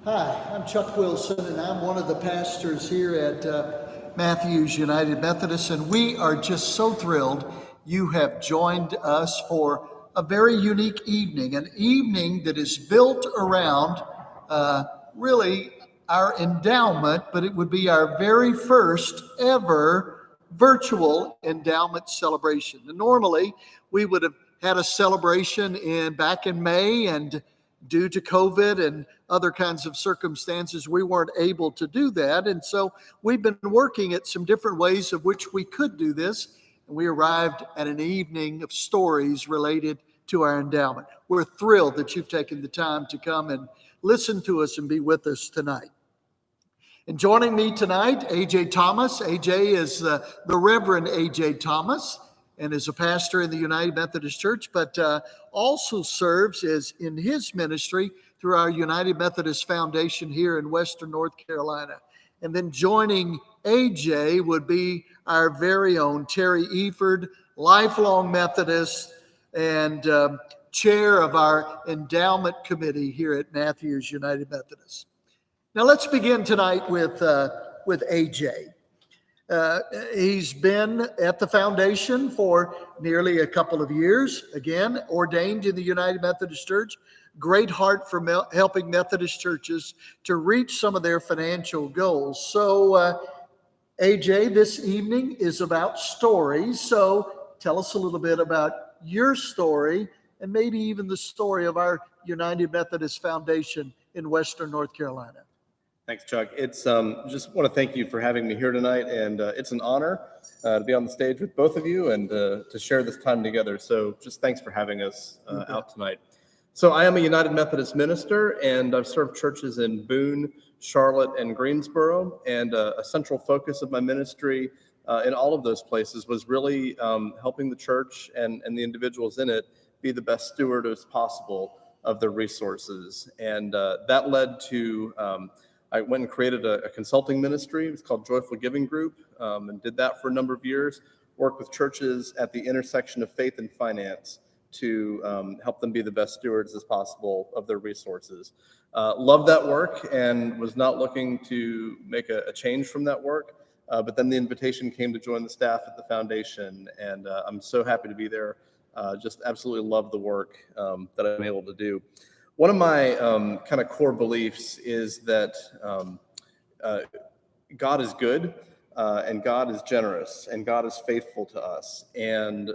Hi, I'm Chuck Wilson, and I'm one of the pastors here at Matthews United Methodist, and we are just so thrilled you have joined us for a very unique evening, an evening that is built around really our endowment, but it would be our very first ever virtual endowment celebration. And normally, we would have had a celebration back in May, and due to COVID and other kinds of circumstances, we weren't able to do that. And so we've been working at some different ways of which we could do this. And we arrived at an evening of stories related to our endowment. We're thrilled that you've taken the time to come and listen to us and be with us tonight. And joining me tonight, A.J. Thomas. A.J. is the Reverend A.J. Thomas, and is a pastor in the United Methodist Church, but also serves as in his ministry through our United Methodist Foundation here in Western North Carolina. And then joining AJ would be our very own Terry Eford, lifelong Methodist and chair of our endowment committee here at Matthews United Methodist. Now let's begin tonight with AJ. He's been at the foundation for nearly a couple of years, again, ordained in the United Methodist Church. Great heart for helping Methodist churches to reach some of their financial goals. So, AJ, this evening is about stories. So tell us a little bit about your story and maybe even the story of our United Methodist Foundation in Western North Carolina. Thanks, Chuck. It's just want to thank you for having me here tonight, and it's an honor to be on the stage with both of you and to share this time together. So just thanks for having us out tonight. So I am a United Methodist minister, and I've served churches in Boone, Charlotte, and Greensboro, and a central focus of my ministry in all of those places was really helping the church and the individuals in it be the best steward as possible of their resources. And that led to I went and created a consulting ministry. It's called Joyful Giving Group, and did that for a number of years. Worked with churches at the intersection of faith and finance to help them be the best stewards as possible of their resources. Loved that work and was not looking to make a change from that work. But then the invitation came to join the staff at the foundation, and I'm so happy to be there. Just absolutely love the work that I'm able to do. One of my kind of core beliefs is that God is good, and God is generous, and God is faithful to us. And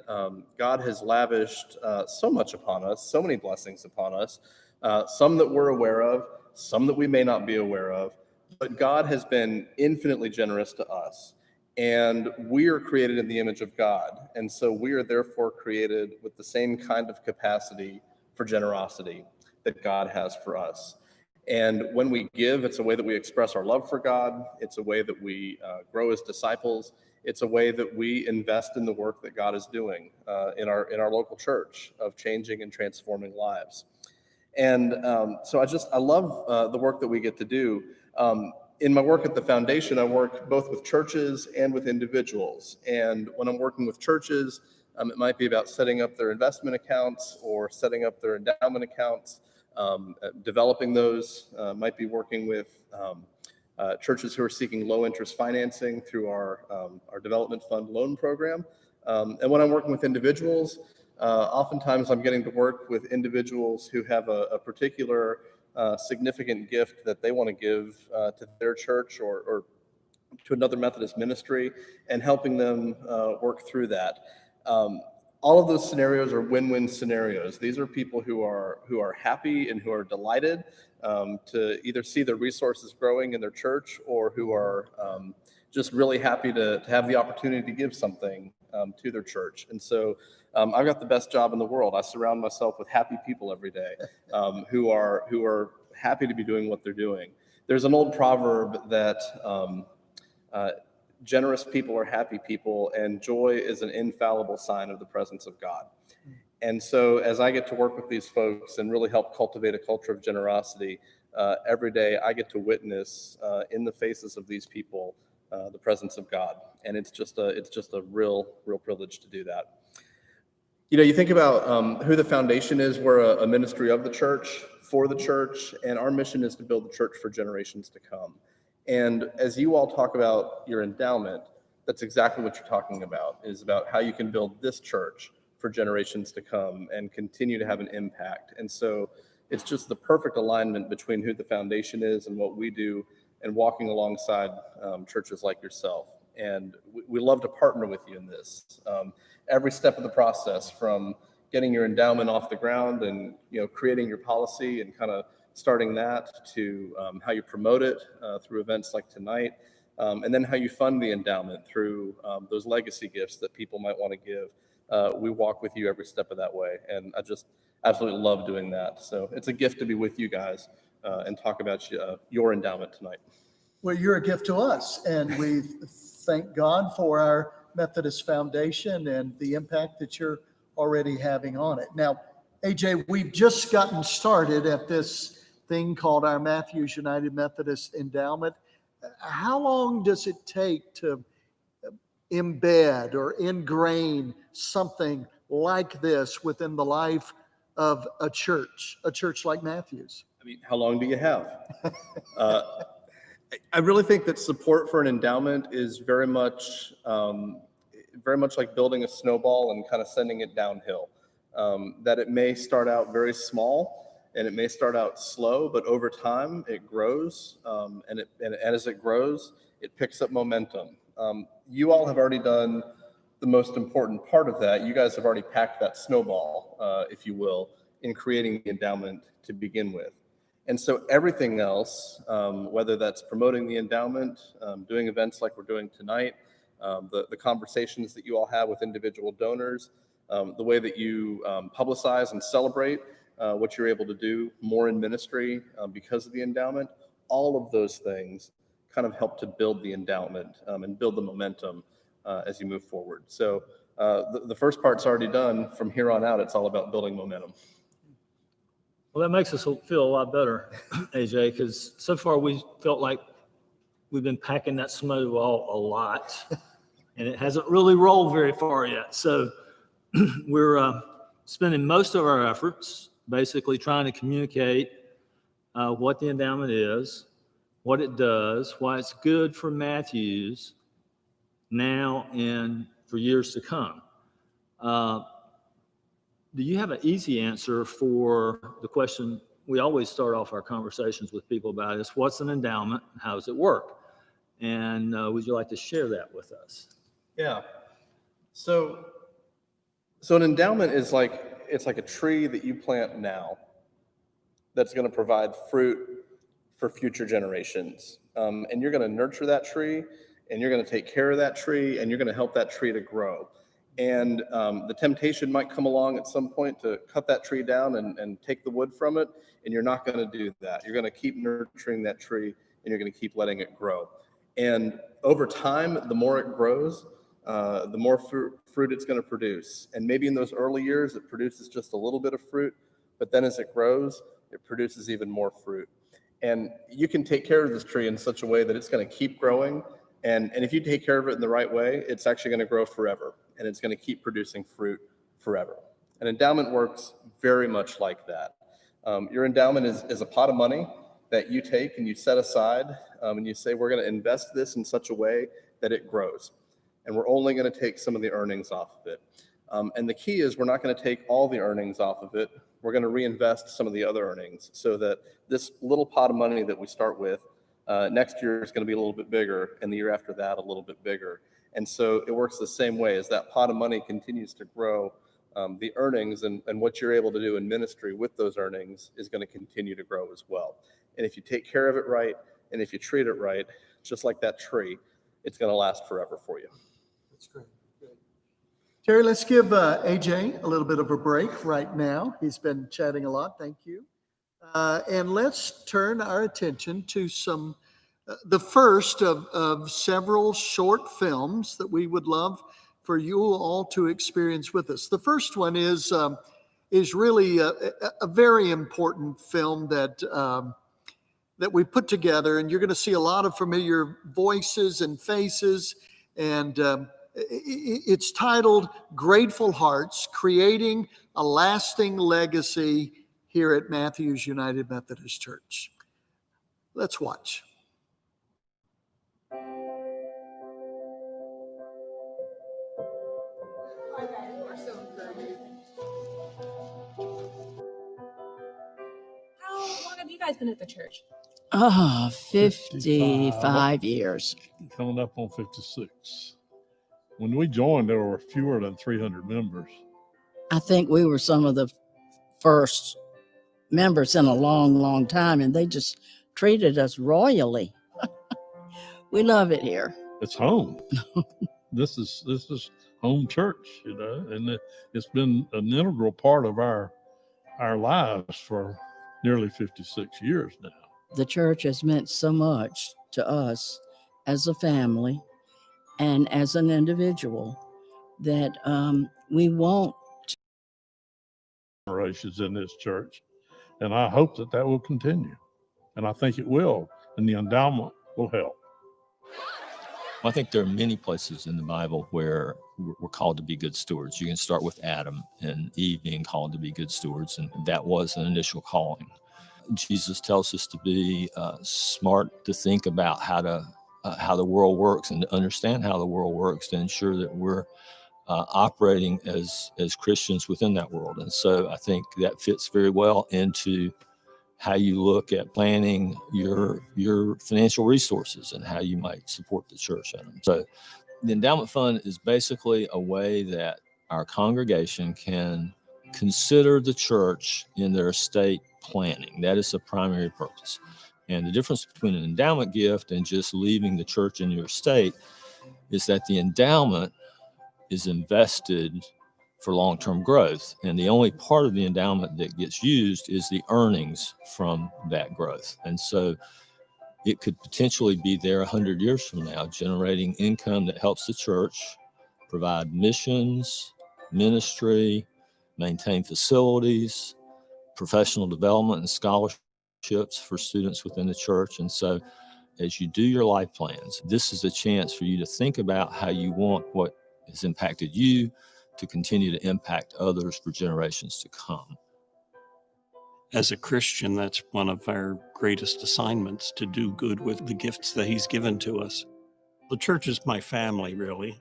God has lavished so much upon us, so many blessings upon us, some that we're aware of, some that we may not be aware of. But God has been infinitely generous to us. And we are created in the image of God. And so we are therefore created with the same kind of capacity for generosity that God has for us. And when we give, it's a way that we express our love for God. It's a way that we grow as disciples. It's a way that we invest in the work that God is doing in our local church of changing and transforming lives. And so I love the work that we get to do. In my work at the foundation, I work both with churches and with individuals. And when I'm working with churches, it might be about setting up their investment accounts or setting up their endowment accounts. Developing those, might be working with churches who are seeking low interest financing through our development fund loan program. And when I'm working with individuals, oftentimes I'm getting to work with individuals who have a particular significant gift that they want to give to their church or to another Methodist ministry, and helping them work through that. All of those scenarios are win-win scenarios. These are people who are happy and who are delighted to either see their resources growing in their church, or who are just really happy to have the opportunity to give something to their church. And so I've got the best job in the world. I surround myself with happy people every day who are happy to be doing what they're doing. There's an old proverb that generous people are happy people, and joy is an infallible sign of the presence of God. And so as I get to work with these folks and really help cultivate a culture of generosity, every day I get to witness in the faces of these people the presence of God. And it's just a real privilege to do that. You know, you think about who the foundation is. We're a ministry of the church for the church, and our mission is to build the church for generations to come. And as you all talk about your endowment, that's exactly what you're talking about, is about how you can build this church for generations to come and continue to have an impact. And so it's just the perfect alignment between who the foundation is and what we do, and walking alongside churches like yourself. And we love to partner with you in this. Every step of the process, from getting your endowment off the ground and creating your policy and kind of starting that, to how you promote it through events like tonight, and then how you fund the endowment through those legacy gifts that people might want to give. We walk with you every step of that way, and I just absolutely love doing that. So it's a gift to be with you guys and talk about your endowment tonight. Well, you're a gift to us, and we thank God for our Methodist Foundation and the impact that you're already having on it. Now, AJ, we've just gotten started at this thing called our Matthews United Methodist Endowment. How long does it take to embed or ingrain something like this within the life of a church like Matthews? I mean, how long do you have? I really think that support for an endowment is very much like building a snowball and kind of sending it downhill. That it may start out very small and it may start out slow, but over time it grows, and as it grows, it picks up momentum. You all have already done the most important part of that. You guys have already packed that snowball, if you will, in creating the endowment to begin with. And so everything else, whether that's promoting the endowment, doing events like we're doing tonight, the conversations that you all have with individual donors, the way that you publicize and celebrate what you're able to do more in ministry because of the endowment, all of those things kind of help to build the endowment and build the momentum as you move forward. So the first part's already done. From here on out, it's all about building momentum. Well, that makes us feel a lot better, AJ, because so far we felt like we've been packing that snowball a lot, and it hasn't really rolled very far yet. So we're spending most of our efforts basically trying to communicate what the endowment is, what it does, why it's good for Matthews now and for years to come. Do you have an easy answer for the question we always start off our conversations with people about is, what's an endowment? How does it work? And would you like to share that with us? Yeah. So an endowment is it's like a tree that you plant now that's going to provide fruit for future generations. And you're going to nurture that tree, and you're going to take care of that tree, and you're going to help that tree to grow. And the temptation might come along at some point to cut that tree down and take the wood from it, and you're not going to do that. You're going to keep nurturing that tree, and you're going to keep letting it grow. And over time, the more it grows, the more fruit it's going to produce. And maybe in those early years, it produces just a little bit of fruit, but then as it grows, it produces even more fruit. And you can take care of this tree in such a way that it's going to keep growing. And if you take care of it in the right way, it's actually going to grow forever, and it's going to keep producing fruit forever. An endowment works very much like that. Your endowment is a pot of money that you take and you set aside, and you say, we're going to invest this in such a way that it grows. And we're only going to take some of the earnings off of it. And the key is we're not going to take all the earnings off of it. We're going to reinvest some of the other earnings so that this little pot of money that we start with next year is going to be a little bit bigger, and the year after that a little bit bigger. And so it works the same way. As that pot of money continues to grow, the earnings and what you're able to do in ministry with those earnings is going to continue to grow as well. And if you take care of it right, and if you treat it right, just like that tree, it's going to last forever for you. That's great. Terry, let's give AJ a little bit of a break right now. He's been chatting a lot. Thank you. And let's turn our attention to the first of several short films that we would love for you all to experience with us. The first one is really a very important film that we put together, and you're going to see a lot of familiar voices and faces, and it's titled Grateful Hearts: Creating a Lasting Legacy here at Matthews United Methodist Church. Let's watch. How long have you guys been at the church? 55 years. Coming up on 56. When we joined, there were fewer than 300 members. I think we were some of the first members in a long, long time, and they just treated us royally. We love it here. It's home. This is home church, you know, and it's been an integral part of our lives for nearly 56 years now. The church has meant so much to us as a family and as an individual that we won't. Generations in this church, and I hope that will continue, and I think it will, and the endowment will help. I think there are many places in the Bible where we're called to be good stewards. You can start with Adam and Eve being called to be good stewards, and that was an initial calling. Jesus tells us to be smart, to think about how the world works and to understand how the world works, to ensure that we're operating as Christians within that world. And so I think that fits very well into how you look at planning your financial resources and how you might support the church in them. So the endowment fund is basically a way that our congregation can consider the church in their estate planning. That is the primary purpose. And the difference between an endowment gift and just leaving the church in your estate is that the endowment is invested for long-term growth. And the only part of the endowment that gets used is the earnings from that growth. And so it could potentially be there 100 years from now, generating income that helps the church provide missions, ministry, maintain facilities, professional development and scholarships for students within the church. And so as you do your life plans, this is a chance for you to think about how you want what has impacted you to continue to impact others for generations to come. As a Christian, that's one of our greatest assignments, to do good with the gifts that He's given to us. The church is my family, really.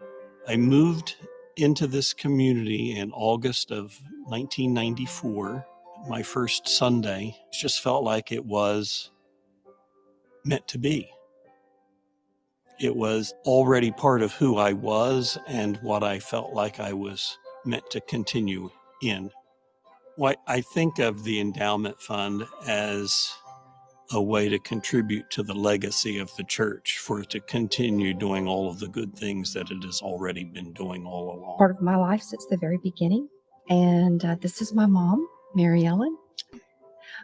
I moved into this community in August of 1994. My first Sunday just felt like it was meant to be. It was already part of who I was and what I felt like I was meant to continue in. I think of the endowment fund as a way to contribute to the legacy of the church, for it to continue doing all of the good things that it has already been doing all along. Part of my life since the very beginning. And this is my mom, Mary Ellen.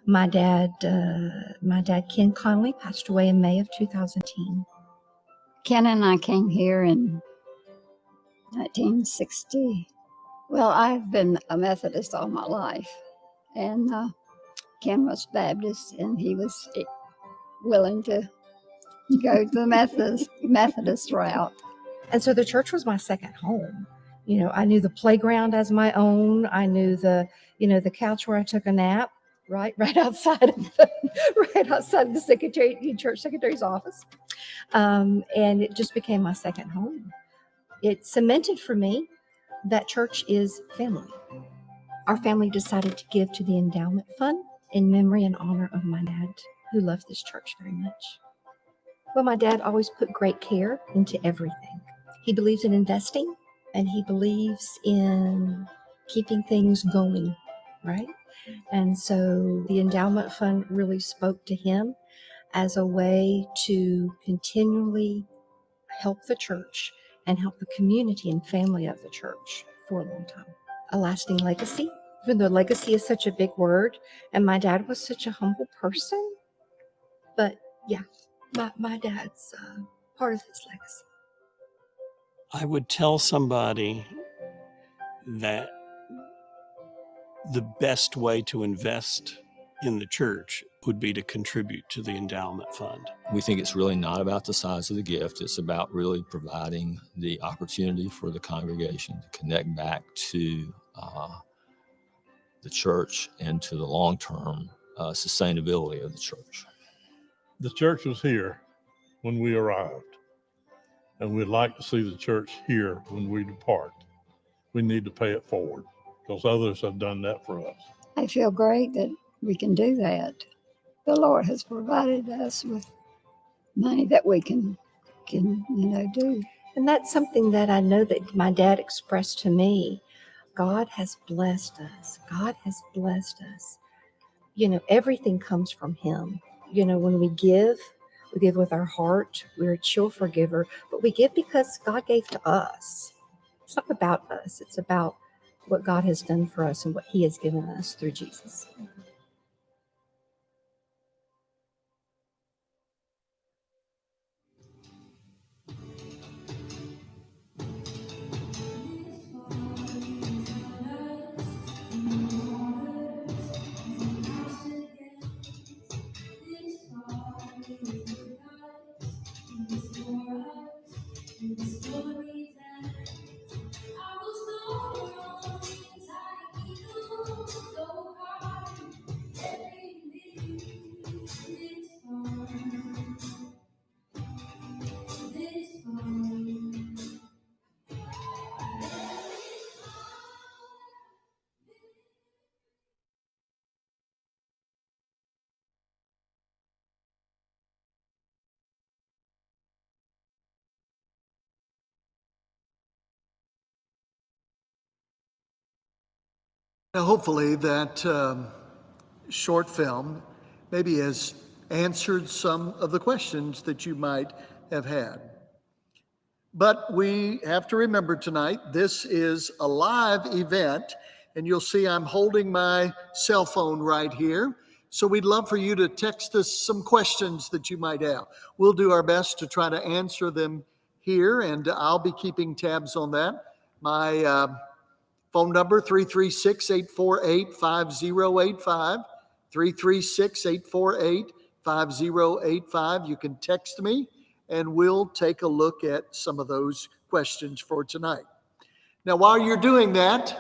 My dad, Ken Conley, passed away in May of 2010. Ken and I came here in 1960. Well, I've been a Methodist all my life, and Ken was Baptist, and he was willing to go the Methodist route. And so the church was my second home. You know, I knew the playground as my own. I knew the couch where I took a nap, right outside of the church secretary's office. And it just became my second home. It cemented for me that church is family. Our family decided to give to the endowment fund in memory and honor of my dad, who loved this church very much. Well, my dad always put great care into everything. He believes in investing, and he believes in keeping things going, right? And so the endowment fund really spoke to him as a way to continually help the church and help the community and family of the church for a long time. A lasting legacy, even though legacy is such a big word, and my dad was such a humble person. But yeah, my dad's part of his legacy. I would tell somebody that the best way to invest in the church would be to contribute to the endowment fund. We think it's really not about the size of the gift. It's about really providing the opportunity for the congregation to connect back to the church and to the long-term sustainability of the church. The church was here when we arrived, and we'd like to see the church here when we depart. We need to pay it forward because others have done that for us. I feel great that we can do that. The Lord has provided us with money that we can do. And that's something that I know that my dad expressed to me. God has blessed us. God has blessed us. Everything comes from Him. When we give with our heart. We're a chill forgiver, but we give because God gave to us. It's not about us. It's about what God has done for us and what He has given us through Jesus. Now, hopefully that short film maybe has answered some of the questions that you might have had. But we have to remember tonight, this is a live event, and you'll see I'm holding my cell phone right here. So we'd love for you to text us some questions that you might have. We'll do our best to try to answer them here, and I'll be keeping tabs on that. My phone number, 336-848-5085, 336-848-5085. You can text me, and we'll take a look at some of those questions for tonight. Now, while you're doing that,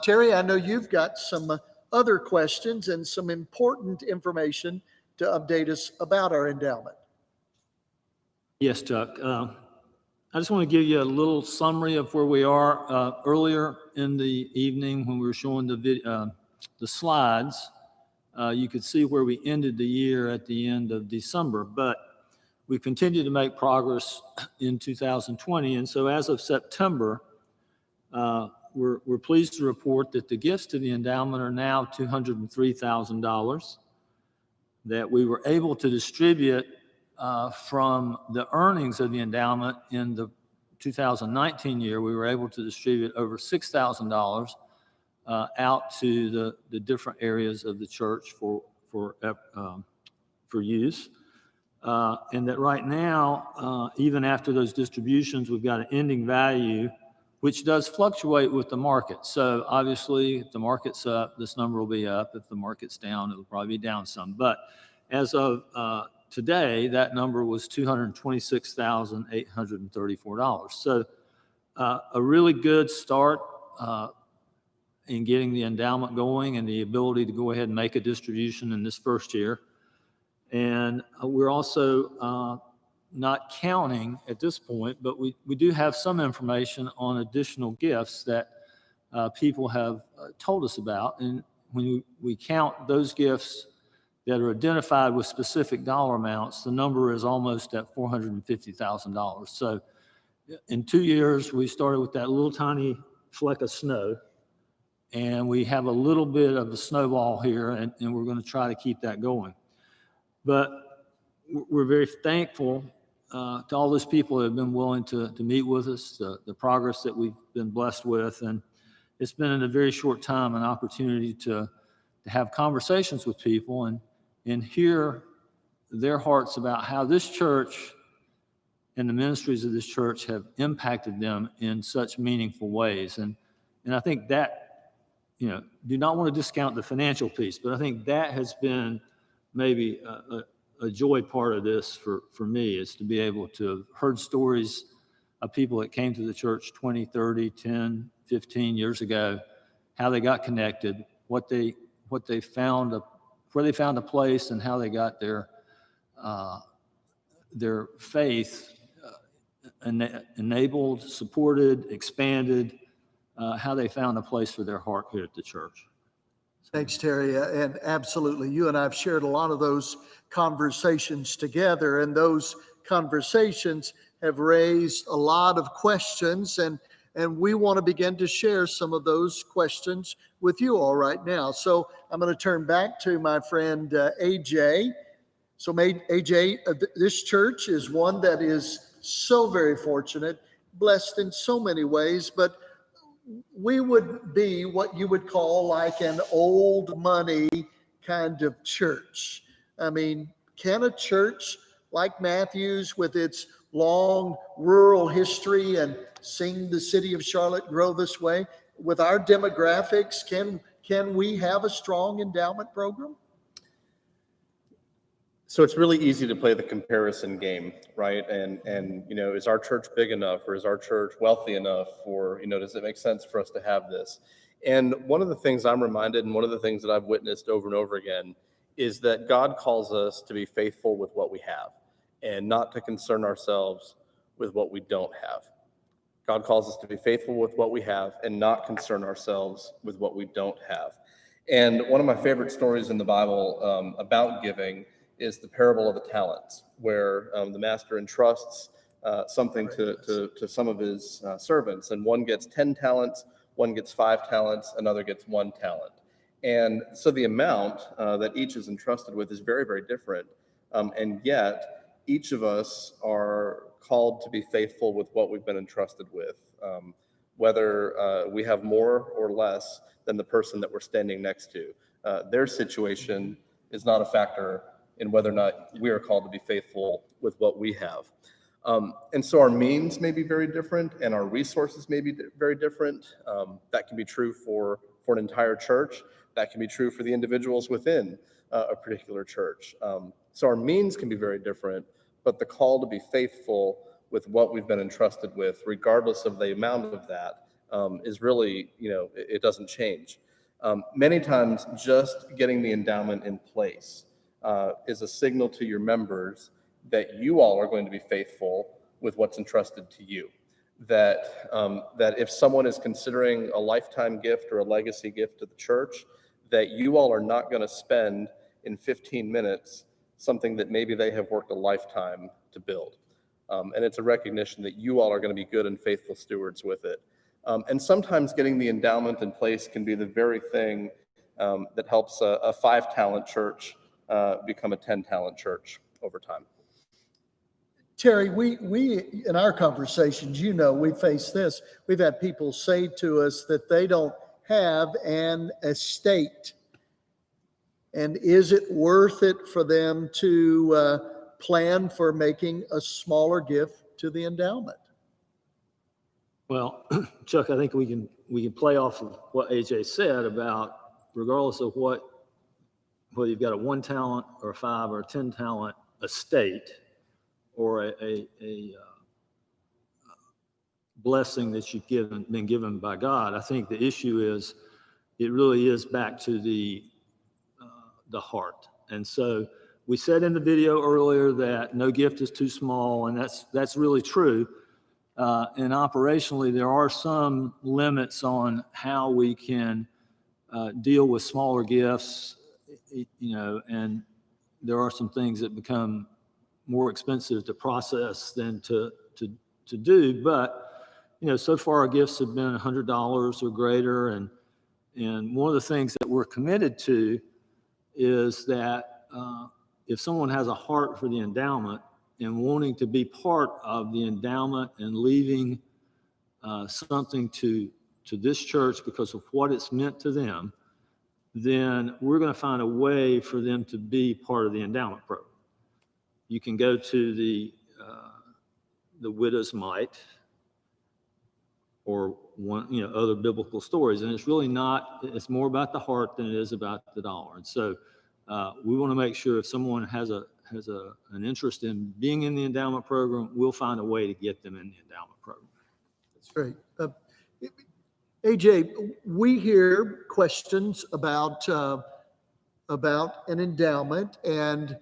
Terry, I know you've got some other questions and some important information to update us about our endowment. Yes, Chuck. I just want to give you a little summary of where we are. Earlier in the evening, when we were showing the slides, you could see where we ended the year at the end of December, but we continue to make progress in 2020. And so as of September, we're pleased to report that the gifts to the endowment are now $203,000, that we were able to distribute from the earnings of the endowment in the 2019 year. We were able to distribute over $6,000 out to the different areas of the church for use. And that right now, even after those distributions, we've got an ending value, which does fluctuate with the market. So obviously, if the market's up, this number will be up. If the market's down, it'll probably be down some. But as of today, that number was $226,834. So a really good start in getting the endowment going and the ability to go ahead and make a distribution in this first year. And we're also not counting at this point, but we do have some information on additional gifts that people have told us about. And when we count those gifts that are identified with specific dollar amounts, the number is almost at $450,000. So in 2 years, we started with that little tiny fleck of snow, and we have a little bit of a snowball here, and we're going to try to keep that going. But we're very thankful to all those people that have been willing to meet with us, the progress that we've been blessed with. And it's been in a very short time an opportunity to have conversations with people and hear their hearts about how this church and the ministries of this church have impacted them in such meaningful ways. And I think that, do not want to discount the financial piece, but I think that has been maybe a joy part of this for me, is to be able to have heard stories of people that came to the church 20, 30, 10, 15 years ago, how they got connected, what they found, where they found a place, and how they got their faith enabled, supported, expanded, how they found a place for their heart here at the church. Thanks, Terry. And absolutely, you and I have shared a lot of those conversations together, and those conversations have raised a lot of questions, and we want to begin to share some of those questions with you all right now. So I'm going to turn back to my friend AJ. So AJ, this church is one that is so very fortunate, blessed in so many ways, but we would be what you would call like an old money kind of church. I mean, can a church like Matthew's, with its long rural history and seeing the city of Charlotte grow this way, with our demographics, can we have a strong endowment program? So it's really easy to play the comparison game, right? And you know, is our church big enough, or is our church wealthy enough, or, you know, does it make sense for us to have this? And one of the things I'm reminded, and one of the things that I've witnessed over and over again, is that God calls us to be faithful with what we have and not to concern ourselves with what we don't have. God calls us to be faithful with what we have and not concern ourselves with what we don't have. And one of my favorite stories in the Bible about giving is the parable of the talents, where the master entrusts something to some of his servants, and one gets 10 talents, one gets 5 talents, another gets 1 talent. And so the amount that each is entrusted with is very, very different. And yet each of us are called to be faithful with what we've been entrusted with, whether we have more or less than the person that we're standing next to. Their situation is not a factor in whether or not we are called to be faithful with what we have. And so our means may be very different, and our resources may be very different. That can be true for an entire church. That can be true for the individuals within a particular church. So our means can be very different, but the call to be faithful with what we've been entrusted with, regardless of the amount of that, is really, you know, it doesn't change. Many times just getting the endowment in place is a signal to your members that you all are going to be faithful with what's entrusted to you. That if someone is considering a lifetime gift or a legacy gift to the church, that you all are not going to spend in 15 minutes something that maybe they have worked a lifetime to build. And it's a recognition that you all are going to be good and faithful stewards with it. And sometimes getting the endowment in place can be the very thing that helps a 5-talent church become a 10-talent church over time. Terry, we in our conversations, you know, we face this. We've had people say to us that they don't have an estate. And is it worth it for them to plan for making a smaller gift to the endowment? Well, Chuck, I think we can play off of what AJ said about, regardless of whether you've got a 1 talent or a 5 or a 10 talent estate, or a blessing that you've been given by God. I think the issue is, it really is back to the heart. And so we said in the video earlier that no gift is too small, and that's really true. And operationally, there are some limits on how we can deal with smaller gifts, you know, and there are some things that become more expensive to process than to do. But, you know, so far our gifts have been $100 or greater. And one of the things that we're committed to is that if someone has a heart for the endowment and wanting to be part of the endowment and leaving something to this church because of what it's meant to them, then we're going to find a way for them to be part of the endowment program. You can go to the widow's mite or other biblical stories, and it's really not. It's more about the heart than it is about the dollar. And so we want to make sure if someone has an interest in being in the endowment program, we'll find a way to get them in the endowment program. That's great. AJ, we hear questions about an endowment and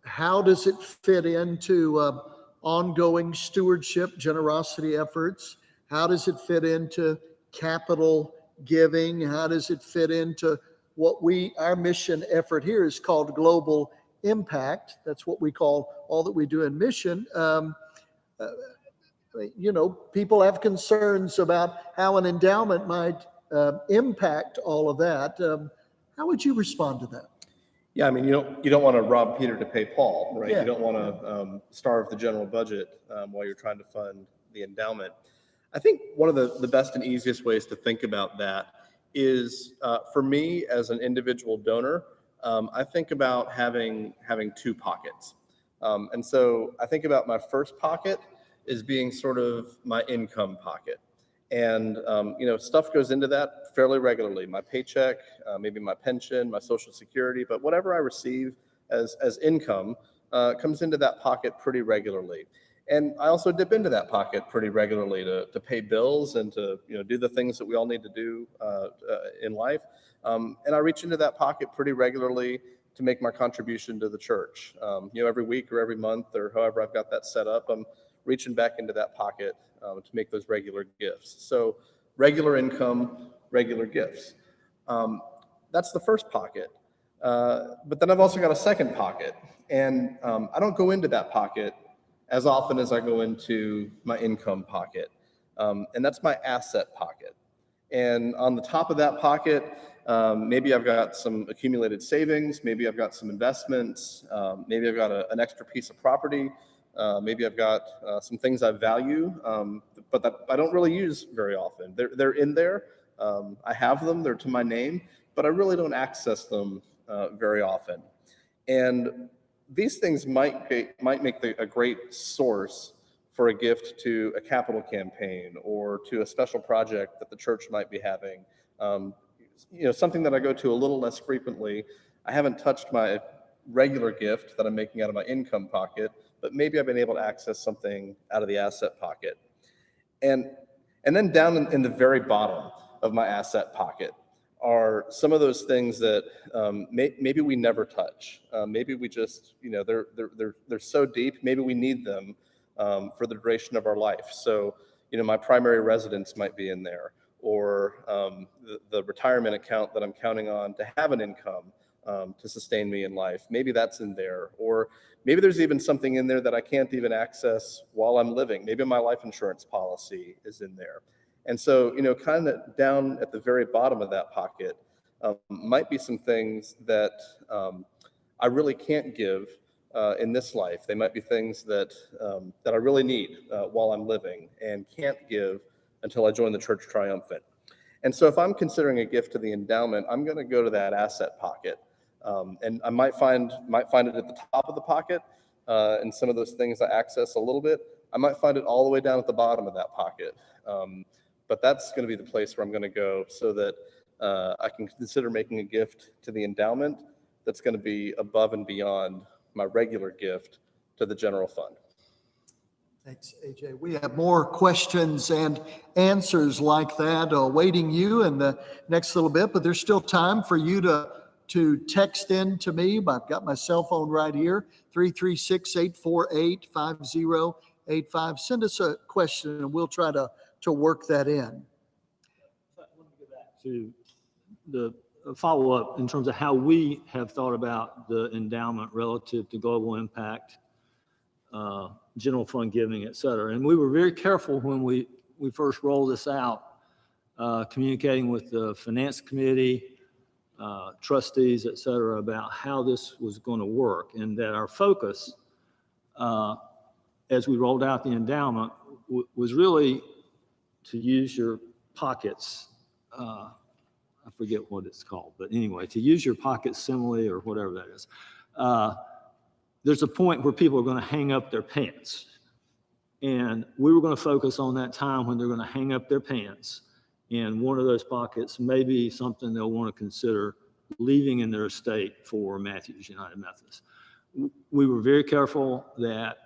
how does it fit into ongoing stewardship, generosity efforts? How does it fit into capital giving? How does it fit into what our mission effort here is called global impact? That's what we call all that we do in mission. People have concerns about how an endowment might impact all of that. How would you respond to that? Yeah, I mean, you don't want to rob Peter to pay Paul, right? Yeah. You don't want to starve the general budget while you're trying to fund the endowment. I think one of the best and easiest ways to think about that is, for me as an individual donor, I think about having two pockets. And so I think about my first pocket as being sort of my income pocket. And, stuff goes into that fairly regularly. My paycheck, maybe my pension, my Social Security, but whatever I receive as income comes into that pocket pretty regularly. And I also dip into that pocket pretty regularly to pay bills and to do the things that we all need to do in life. And I reach into that pocket pretty regularly to make my contribution to the church. Every week or every month or however I've got that set up, I'm reaching back into that pocket to make those regular gifts. So regular income, regular gifts. That's the first pocket. But then I've also got a second pocket. And I don't go into that pocket as often as I go into my income pocket. And that's my asset pocket. And on the top of that pocket, maybe I've got some accumulated savings, maybe I've got some investments, maybe I've got an extra piece of property, maybe I've got some things I value, but that I don't really use very often. They're in there. I have them, they're to my name, but I really don't access them very often. And these things might make a great source for a gift to a capital campaign or to a special project that the church might be having. Something that I go to a little less frequently. I haven't touched my regular gift that I'm making out of my income pocket, but maybe I've been able to access something out of the asset pocket. And then down in the very bottom of my asset pocket are some of those things that maybe we never touch. Maybe we just, they're so deep, maybe we need them for the duration of our life. So, my primary residence might be in there, or the retirement account that I'm counting on to have an income to sustain me in life. Maybe that's in there, or maybe there's even something in there that I can't even access while I'm living. Maybe my life insurance policy is in there. And so, kind of down at the very bottom of that pocket might be some things that I really can't give in this life. They might be things that I really need while I'm living and can't give until I join the Church Triumphant. And so if I'm considering a gift to the endowment, I'm going to go to that asset pocket. And I might find it at the top of the pocket, and some of those things I access a little bit. I might find it all the way down at the bottom of that pocket. But that's going to be the place where I'm going to go so that I can consider making a gift to the endowment that's going to be above and beyond my regular gift to the general fund. Thanks, AJ. We have more questions and answers like that awaiting you in the next little bit, but there's still time for you to text in to me. I've got my cell phone right here, 336-848-5085. Send us a question and we'll try to work that in. Let me go back to the follow-up in terms of how we have thought about the endowment relative to global impact, general fund giving, et cetera. And we were very careful when we first rolled this out, communicating with the finance committee, trustees, et cetera, about how this was going to work, and that our focus as we rolled out the endowment was really to use your pockets. I forget what it's called, but anyway, to use your pocket simile or whatever that is. There's a point where people are going to hang up their pants. And we were going to focus on that time when they're going to hang up their pants. And one of those pockets may be something they'll want to consider leaving in their estate for Matthews United Methodist. We were very careful that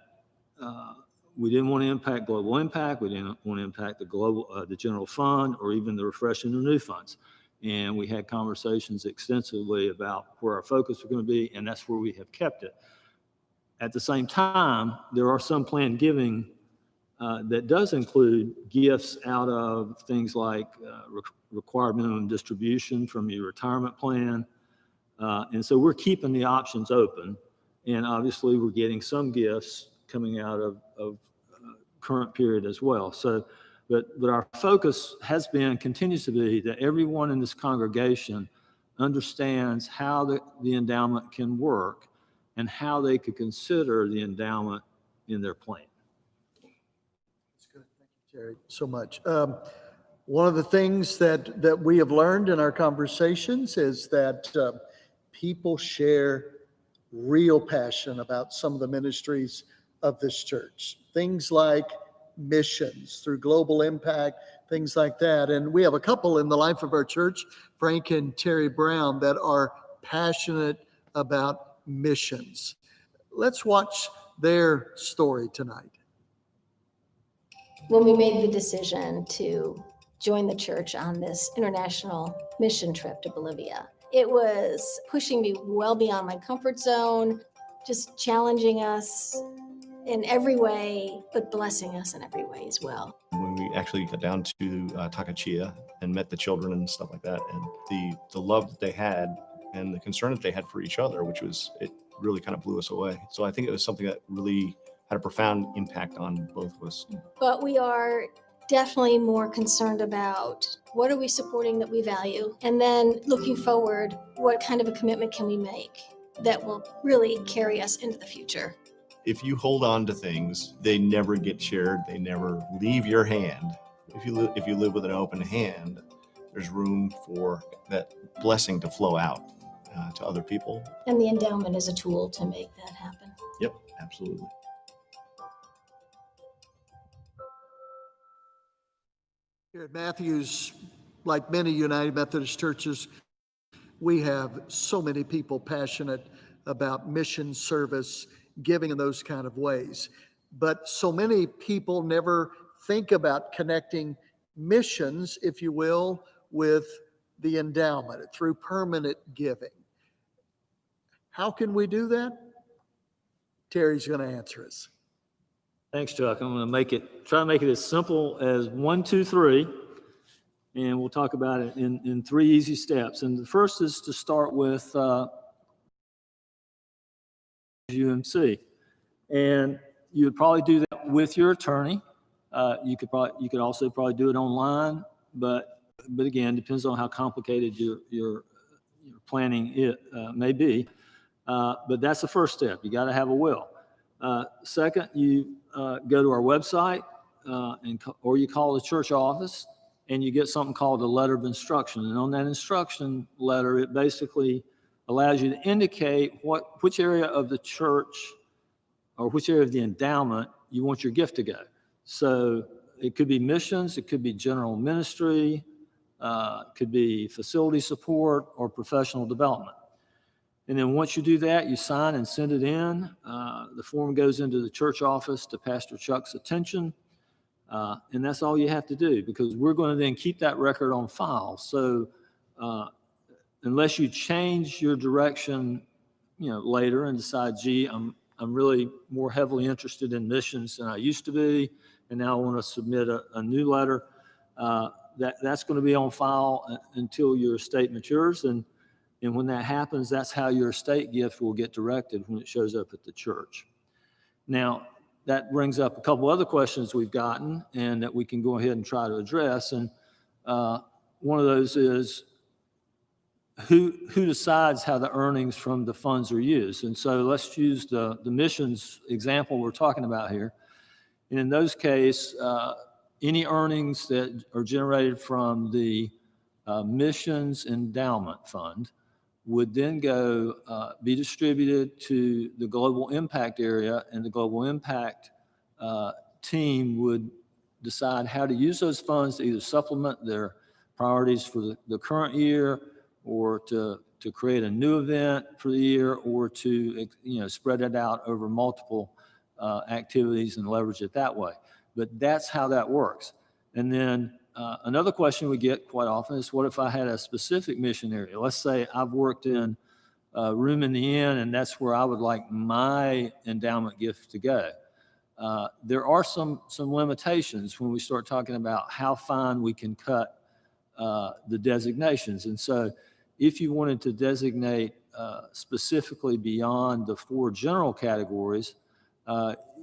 we didn't want to impact global impact. We didn't want to impact the general fund, or even the refresh and renew funds. And we had conversations extensively about where our focus was going to be, and that's where we have kept it. At the same time, there are some planned giving that does include gifts out of things like required minimum distribution from your retirement plan. And so we're keeping the options open. And obviously, we're getting some gifts coming out of current period as well. So, but our focus has been, continues to be, that everyone in this congregation understands how the endowment can work and how they could consider the endowment in their plan. That's good. Thank you, Terry, so much. One of the things that we have learned in our conversations is that people share real passion about some of the ministries of this church. Things like missions through global impact, things like that. And we have a couple in the life of our church, Frank and Terry Brown, that are passionate about missions. Let's watch their story tonight. When we made the decision to join the church on this international mission trip to Bolivia, it was pushing me well beyond my comfort zone, just challenging us in every way, but blessing us in every way as well. When we actually got down to Takachia and met the children and stuff like that, and the love that they had and the concern that they had for each other, it really kind of blew us away. So I think it was something that really had a profound impact on both of us. But we are definitely more concerned about what are we supporting that we value, and then looking forward, what kind of a commitment can we make that will really carry us into the future. If you hold on to things, they never get shared. They never leave your hand. If you live with an open hand, there's room for that blessing to flow out to other people. And the endowment is a tool to make that happen. Yep, absolutely. Here at Matthews, like many United Methodist churches, we have so many people passionate about mission service, giving in those kind of ways. But so many people never think about connecting missions, if you will, with the endowment through permanent giving. How can we do that? Terry's going to answer us. Thanks, Chuck. I'm going to try to make it as simple as 1, 2, 3, and we'll talk about it in 3 easy steps. And the first is to start with UMC, and you would probably do that with your attorney. You could also probably do it online, but again, depends on how complicated your planning may be. But that's the first step. You got to have a will. Second, you go to our website or you call the church office, and you get something called a letter of instruction. And on that instruction letter, it basically allows you to indicate which area of the church or which area of the endowment you want your gift to go. So it could be missions, it could be general ministry, it could be facility support or professional development. And then once you do that, you sign and send it in. The form goes into the church office to Pastor Chuck's attention. And that's all you have to do, because we're going to then keep that record on file. So unless you change your direction, later and decide, gee, I'm really more heavily interested in missions than I used to be, and now I want to submit a new letter, that's going to be on file until your estate matures. And when that happens, that's how your estate gift will get directed when it shows up at the church. Now, that brings up a couple other questions we've gotten and that we can go ahead and try to address. And one of those is, who decides how the earnings from the funds are used? And so let's use the missions example we're talking about here. And in those cases, any earnings that are generated from the missions endowment fund would then be distributed to the global impact area, and the global impact team would decide how to use those funds to either supplement their priorities for the current year, or to create a new event for the year, or to spread it out over multiple activities and leverage it that way. But that's how that works. And then another question we get quite often is, what if I had a specific mission area? Let's say I've worked in room in the inn, and that's where I would like my endowment gift to go. There are some limitations when we start talking about how fine we can cut the designations. And so if you wanted to designate specifically beyond the 4 general categories,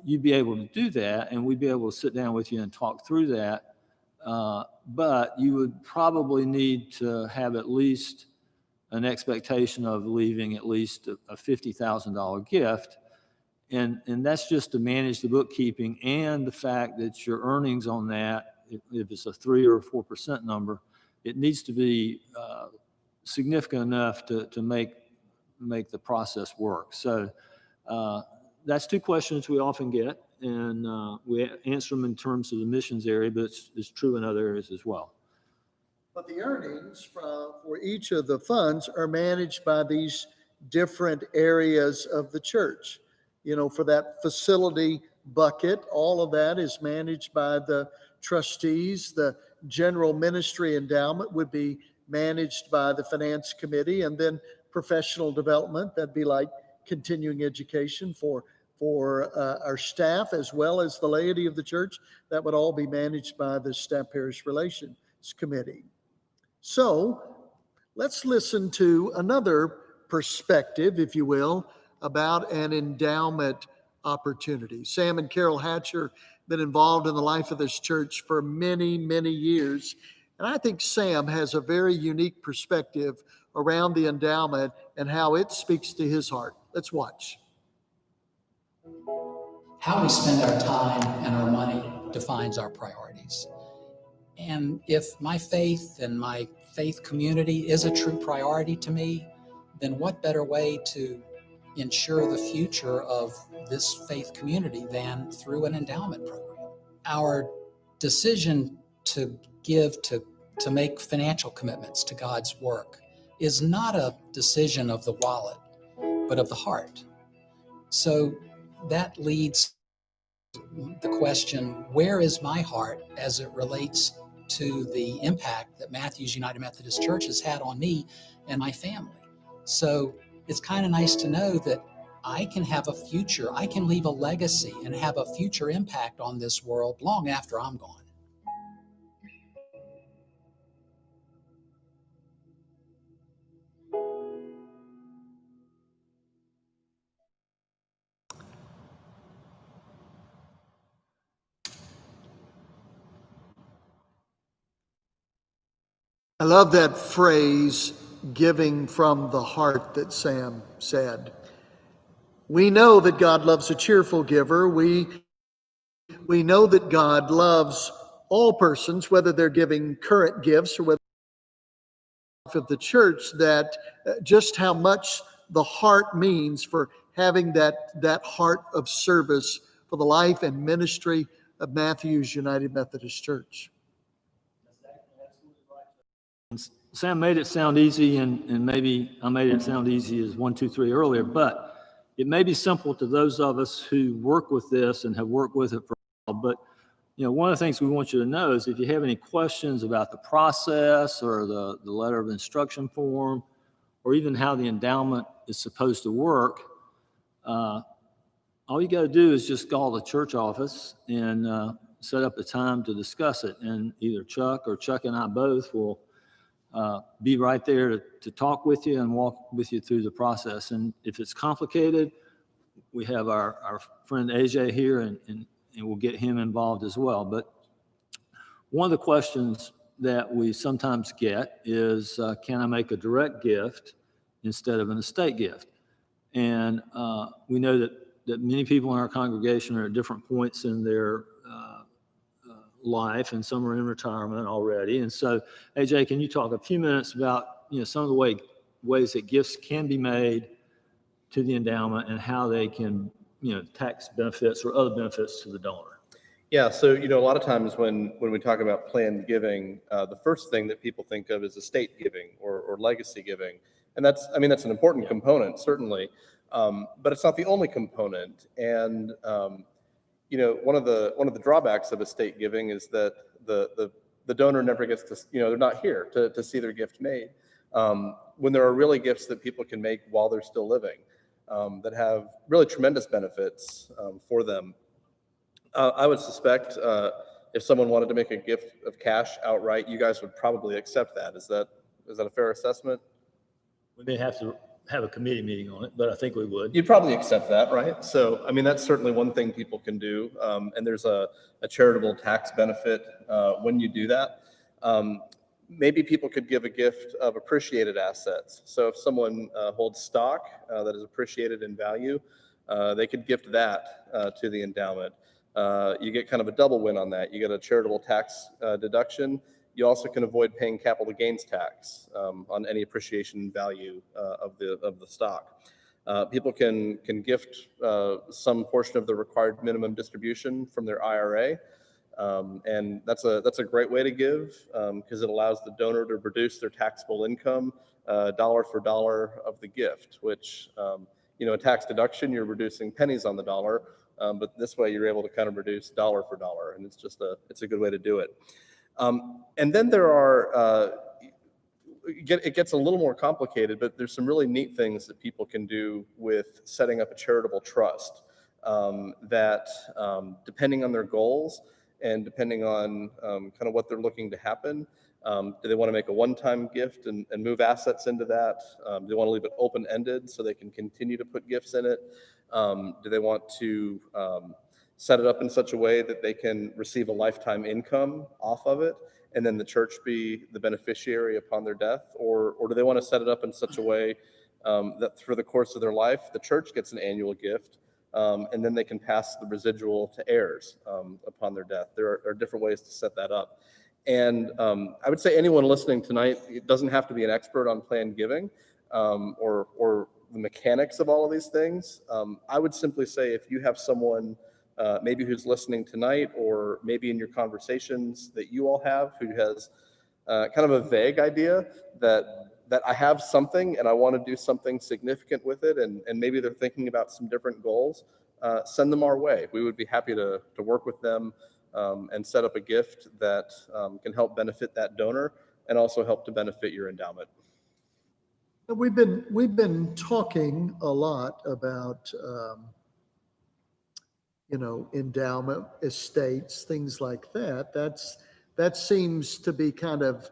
you'd be able to do that, and we'd be able to sit down with you and talk through that. But you would probably need to have at least an expectation of leaving at least a $50,000 gift. And that's just to manage the bookkeeping and the fact that your earnings on that, if it's a 3 or 4% number, it needs to be significant enough to make the process work. So that's 2 questions we often get, and we answer them in terms of the missions area, but it's true in other areas as well. But the earnings for each of the funds are managed by these different areas of the church. You know, for that facility bucket, all of that is managed by the trustees. The general ministry endowment would be managed by the finance committee, and then professional development, that'd be like continuing education for our staff as well as the laity of the church. That would all be managed by the staff parish relations committee. So let's listen to another perspective, if you will, about an endowment opportunity. Sam and Carol Hatcher have been involved in the life of this church for many, many years. And I think Sam has a very unique perspective around the endowment and how it speaks to his heart. Let's watch. How we spend our time and our money defines our priorities. And if my faith and my faith community is a true priority to me, then what better way to ensure the future of this faith community than through an endowment program? Our decision to give, to make financial commitments to God's work is not a decision of the wallet, but of the heart. So that leads the question, where is my heart as it relates to the impact that Matthews United Methodist Church has had on me and my family? So it's kind of nice to know that I can have a future, I can leave a legacy and have a future impact on this world long after I'm gone. I love that phrase, giving from the heart, that Sam said. We know that God loves a cheerful giver. We know that God loves all persons, whether they're giving current gifts or whether of the church, that just how much the heart means for having that heart of service for the life and ministry of Matthews United Methodist Church. Sam made it sound easy, and maybe I made it sound easy as 1, 2, 3 earlier, but it may be simple to those of us who work with this and have worked with it for a while. But you know, one of the things we want you to know is if you have any questions about the process or the letter of instruction form, or even how the endowment is supposed to work, all you got to do is just call the church office and set up a time to discuss it. And either Chuck and I both will be right there to talk with you and walk with you through the process. And if it's complicated, we have our friend AJ here, and we'll get him involved as well. But one of the questions that we sometimes get is, can I make a direct gift instead of an estate gift? And we know that many people in our congregation are at different points in their life, and some are in retirement already. And so, AJ, can you talk a few minutes about some of the ways that gifts can be made to the endowment and how they can, tax benefits or other benefits to the donor? Yeah, so a lot of times when we talk about planned giving, the first thing that people think of is estate giving or legacy giving, and that's an important component, certainly. But it's not the only component. And one of the drawbacks of estate giving is that the donor never gets to, they're not here to see their gift made. When there are really gifts that people can make while they're still living, that have really tremendous benefits for them. I would suspect if someone wanted to make a gift of cash outright, you guys would probably accept that. Is that a fair assessment? We may have to have a committee meeting on it, but I think we would. You'd probably accept that, right? So, I mean, that's certainly one thing people can do. And there's a charitable tax benefit when you do that. Maybe people could give a gift of appreciated assets. So if someone holds stock that is appreciated in value, they could gift that to the endowment. You get kind of a double win on that. You get a charitable tax deduction. You also can avoid paying capital gains tax on any appreciation value of the stock. People can gift some portion of the required minimum distribution from their IRA, and that's a great way to give because it allows the donor to reduce their taxable income dollar for dollar of the gift. Which a tax deduction, you're reducing pennies on the dollar, but this way you're able to kind of reduce dollar for dollar, and it's a good way to do it. And then there are, it gets a little more complicated, but there's some really neat things that people can do with setting up a charitable trust that, depending on their goals and depending on kind of what they're looking to happen, do they want to make a one-time gift and move assets into that? Do they want to leave it open-ended so they can continue to put gifts in it? Do they want to set it up in such a way that they can receive a lifetime income off of it, and then the church be the beneficiary upon their death? Or do they want to set it up in such a way that through the course of their life, the church gets an annual gift, and then they can pass the residual to heirs upon their death? There are different ways to set that up. And I would say anyone listening tonight, it doesn't have to be an expert on planned giving or the mechanics of all of these things. I would simply say if you have someone maybe who's listening tonight, or maybe in your conversations that you all have, who has kind of a vague idea that I have something and I want to do something significant with it, and maybe they're thinking about some different goals, send them our way. We would be happy to work with them and set up a gift that can help benefit that donor and also help to benefit your endowment. We've been talking a lot about endowment, estates, things like that. That seems to be kind of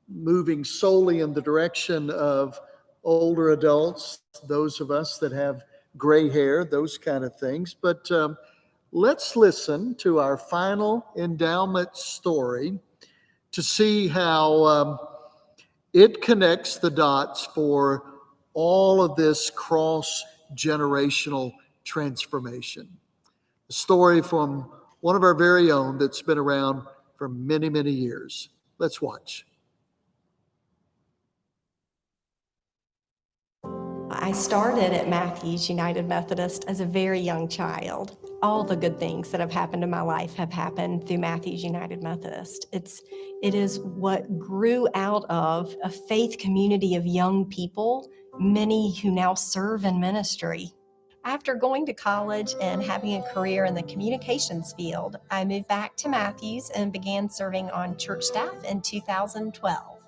moving solely in the direction of older adults, those of us that have gray hair, those kind of things. But let's listen to our final endowment story to see how it connects the dots for all of this cross-generational transformation. A story from one of our very own that's been around for many, many years. Let's watch. I started at Matthews United Methodist as a very young child. All the good things that have happened in my life have happened through Matthews United Methodist. It is what grew out of a faith community of young people, many who now serve in ministry. After going to college and having a career in the communications field, I moved back to Matthews and began serving on church staff in 2012.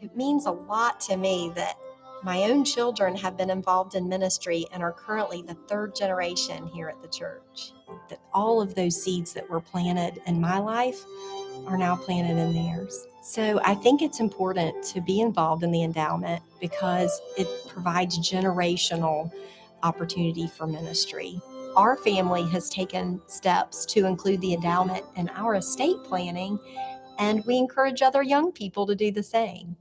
It means a lot to me that my own children have been involved in ministry and are currently the third generation here at the church. That all of those seeds that were planted in my life are now planted in theirs. So I think it's important to be involved in the endowment because it provides generational opportunity for ministry. Our family has taken steps to include the endowment in our estate planning, and we encourage other young people to do the same.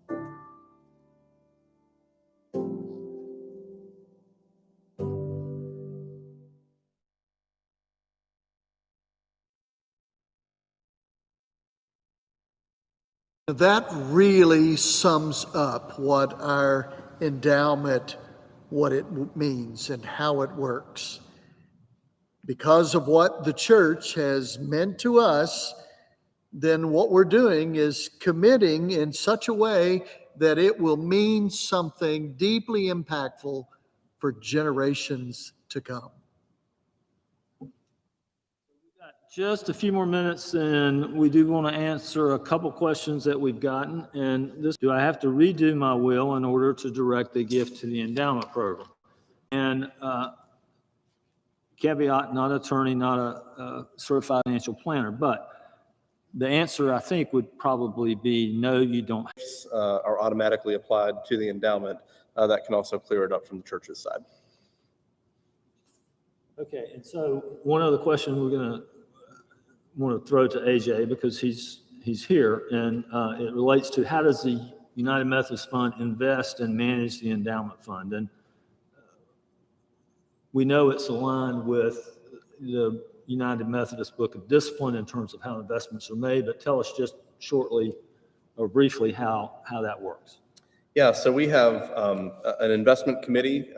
That really sums up what our endowment, what it means and how it works. Because of what the church has meant to us, then what we're doing is committing in such a way that it will mean something deeply impactful for generations to come. Just a few more minutes, and we do want to answer a couple questions that we've gotten. And this, do I have to redo my will in order to direct the gift to the endowment program? And caveat, not attorney, not a certified financial planner, but the answer I think would probably be no, you don't. Are automatically applied to the endowment. That can also clear it up from the church's side. Okay, and so one other question we're going to want to throw to AJ, because he's here, and it relates to how does the United Methodist Fund invest and manage the endowment fund? And we know it's aligned with the United Methodist Book of Discipline in terms of how investments are made, but tell us just shortly or briefly how that works. Yeah, so we have an investment committee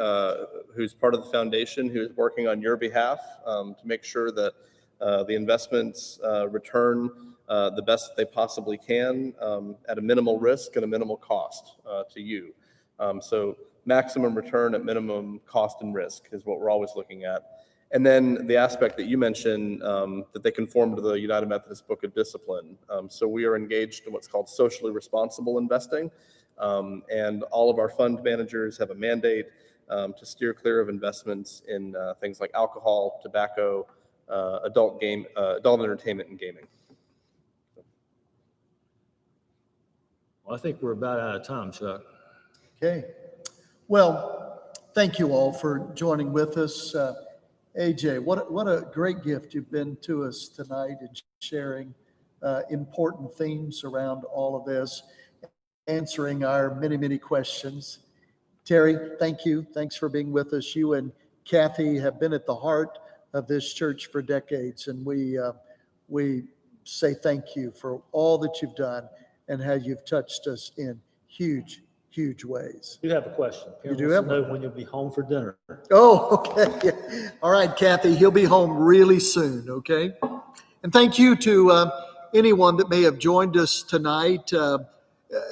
who's part of the foundation, who's working on your behalf to make sure that the investments return the best that they possibly can at a minimal risk and a minimal cost to you. So maximum return at minimum cost and risk is what we're always looking at. And then the aspect that you mentioned, that they conform to the United Methodist Book of Discipline. So we are engaged in what's called socially responsible investing. And all of our fund managers have a mandate to steer clear of investments in things like alcohol, tobacco, adult entertainment, and gaming. Well, I think we're about out of time, Chuck. Okay. Well, thank you all for joining with us. AJ, what a great gift you've been to us tonight and sharing important themes around all of this, answering our many, many questions. Terry, thank you. Thanks for being with us. You and Kathy have been at the heart of this church for decades, and we say thank you for all that you've done and how you've touched us in huge ways. You have a question. You do have know when you'll be home for dinner. Oh, okay. All right, Kathy, he'll be home really soon, okay? And thank you to anyone that may have joined us tonight.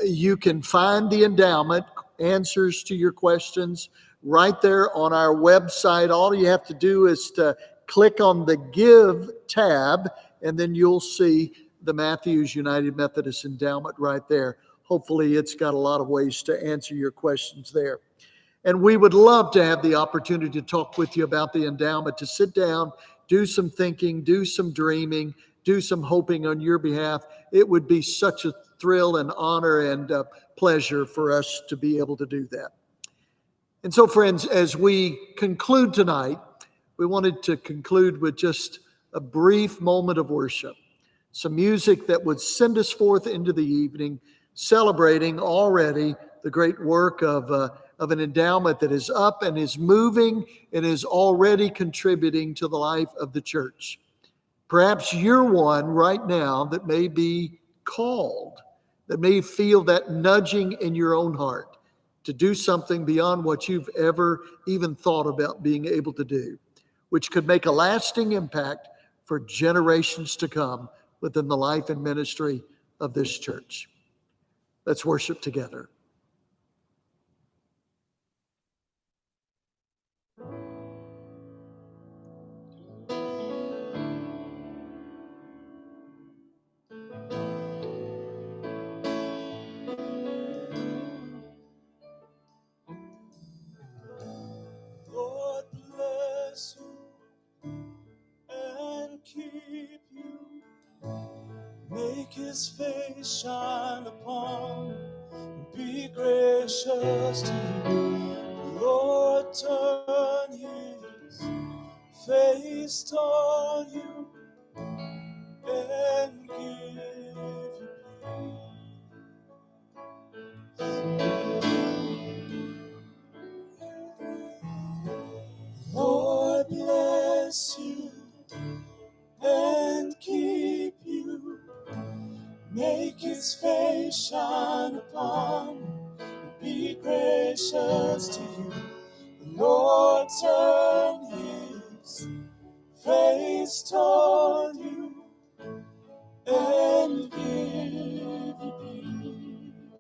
You can find the endowment, answers to your questions right there on our website. All you have to do is to click on the Give tab, and then you'll see the Matthews United Methodist Endowment right there. Hopefully, it's got a lot of ways to answer your questions there. And we would love to have the opportunity to talk with you about the endowment, to sit down, do some thinking, do some dreaming, do some hoping on your behalf. It would be such a thrill and honor and pleasure for us to be able to do that. And so, friends, as we conclude tonight, we wanted to conclude with just a brief moment of worship, some music that would send us forth into the evening, celebrating already the great work of an endowment that is up and is moving and is already contributing to the life of the church. Perhaps you're one right now that may be called, that may feel that nudging in your own heart to do something beyond what you've ever even thought about being able to do, which could make a lasting impact for generations to come within the life and ministry of this church. Let's worship together. Lord bless you and keep you. Make his face shine upon you and be gracious to you. Lord turn his face toward you and give you peace. Lord bless you and keep you. Make his face shine upon you and be gracious to you. The Lord turn his face toward you and give you peace.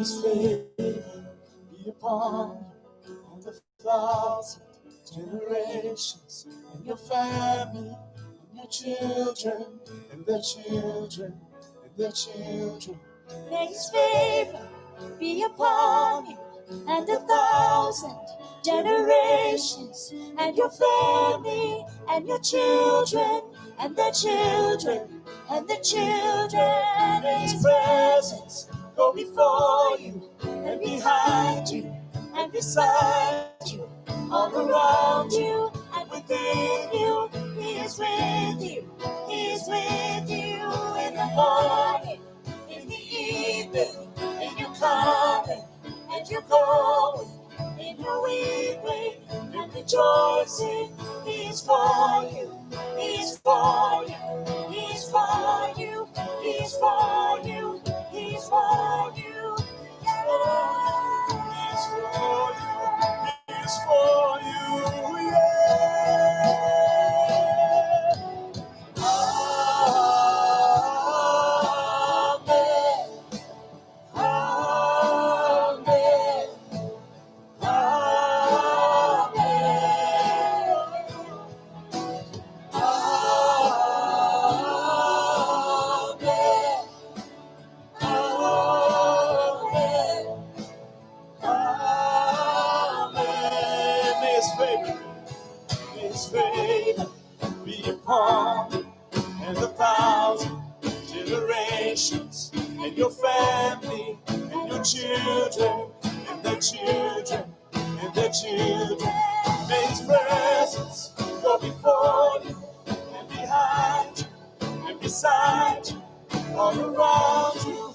His favor be upon you and 1,000 generations, and your family, and your children, and their children, and their children. May His favor be upon you and 1,000 generations, and your family, and your children, and their children, and their children. May His presence go before you and behind you and beside you, all around you and within you. He is with you. He is with you in the morning, in the evening, in your coming and your going, in your weeping and rejoicing. He is for you. He is for you. He is for you. He is for you. He is for you. He is for you. He is for you. Yeah. His favor be upon you and 1,000 generations, and your family, and your children, and their children, and their children. May His presence go before you and behind you and beside you, all around you